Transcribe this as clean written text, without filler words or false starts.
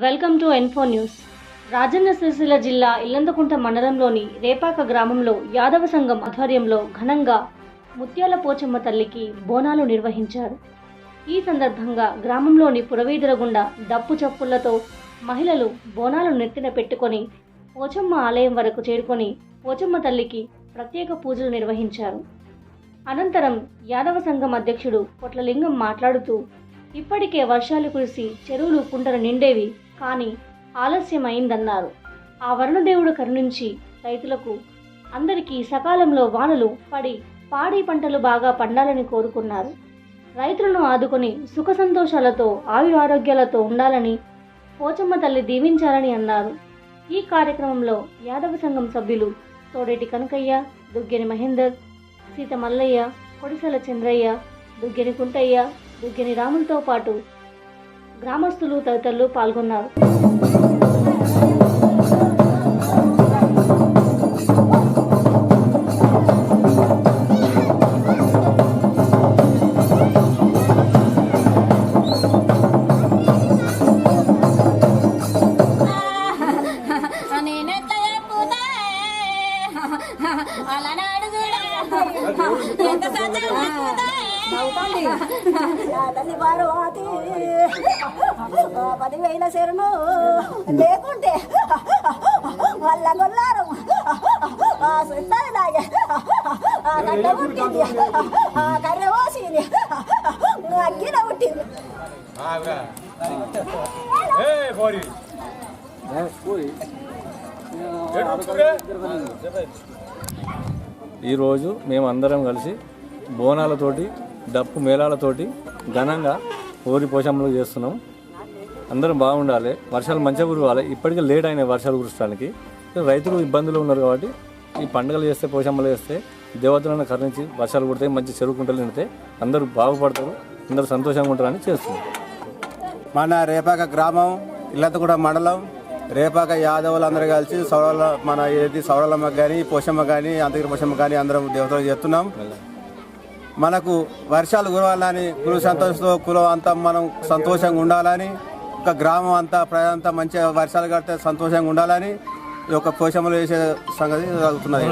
Welcome to Enfo news. Rajanna Sircilla జిల్లా ఇల్లందకుంట మండలంలోని రేపాక గ్రామంలో యాదవ సంఘం ఆధ్వర్యంలో ఘనంగా ముత్యాల పోచమ్మ తల్లికి బోనాలు నిర్వహించారు. ఈ సందర్భంగా గ్రామంలోని పురవీధుల గుండా డప్పు చప్పుళ్లతో మహిళలు బోనాలు నెత్తిన పెట్టుకొని పోచమ్మ ఆలయం వరకు చేరుకొని పోచమ్మ తల్లికి ప్రత్యేక పూజలు నిర్వహించారు. అనంతరం యాదవ సంఘం అధ్యక్షుడు పొట్లలింగం మాట్లాడుతూ, ఇప్పటికే వర్షాలు కురిసి చెరువులు కుంటలు నిండేవి, కానీ ఆలస్యమైందన్నారు. ఆ వరుణదేవుడు కరుణించి రైతులకు అందరికీ సకాలంలో వానలు పడి పాడి పంటలు బాగా పండాలని కోరుకున్నారు. రైతులను ఆదుకొని సుఖ సంతోషాలతో ఆయురారోగ్యాలతో ఉండాలని పోచమ్మ తల్లి దీవించాలని అన్నారు. ఈ కార్యక్రమంలో యాదవ సంఘం సభ్యులు తోడేటి కనకయ్య, దుగ్గెని మహేందర్, సీత మల్లయ్య, కొడిసల చంద్రయ్య, దుగ్గెని కుంటయ్య, దుగ్గెని రాములతో పాటు గ్రామస్తులు తదితరులు పాల్గొన్నారు. తల్లి పార్వతి 10,000 శరణు లేకుంటే వాళ్ళ గొల్లారు సుట్టాలాగే కట్ట పుట్టింది, కర్రె పోసింది, అగ్గిన పుట్టింది. ఈరోజు మేము అందరం కలిసి బోనాలతోటి డప్పు మేళాలతోటి ఘనంగా ఊరి పోషమ్మలు చేస్తున్నాం. అందరం బాగుండాలి, వర్షాలు మంచిగా కురవాలి. ఇప్పటికే లేట్ అయినాయి వర్షాలు కురవడానికి. రైతులు ఇబ్బందులు ఉన్నారు కాబట్టి ఈ పండుగలు చేస్తే, పోషమ్మలు చేస్తే దేవతలను కరుణించి వర్షాలు కుడితే మంచి చెరువు కుంటలు నిండితే అందరూ బాగుపడతారు, అందరూ సంతోషంగా ఉంటారని చేస్తున్నాం. మన రేపాక గ్రామం, ఇల్లంతకుంట మండలం, రేపాక యాదవులు అందరూ కలిసి మన సౌడలమ్మ కానీ, పోషమ్మ కానీ, అంతగిరి పోషమ్మ కానీ అందరం దేవతలు చేస్తున్నాం. మనకు వర్షాలు కురవాలని, కురు సంతోషంతో కులం అంతా మనం సంతోషంగా ఉండాలని, ఒక గ్రామం అంతా ప్రజలంతా మంచిగా వర్షాలు కడితే సంతోషంగా ఉండాలని ఈ యొక్క పోషమ్మలు చేసే సంగతి జరుగుతున్నది.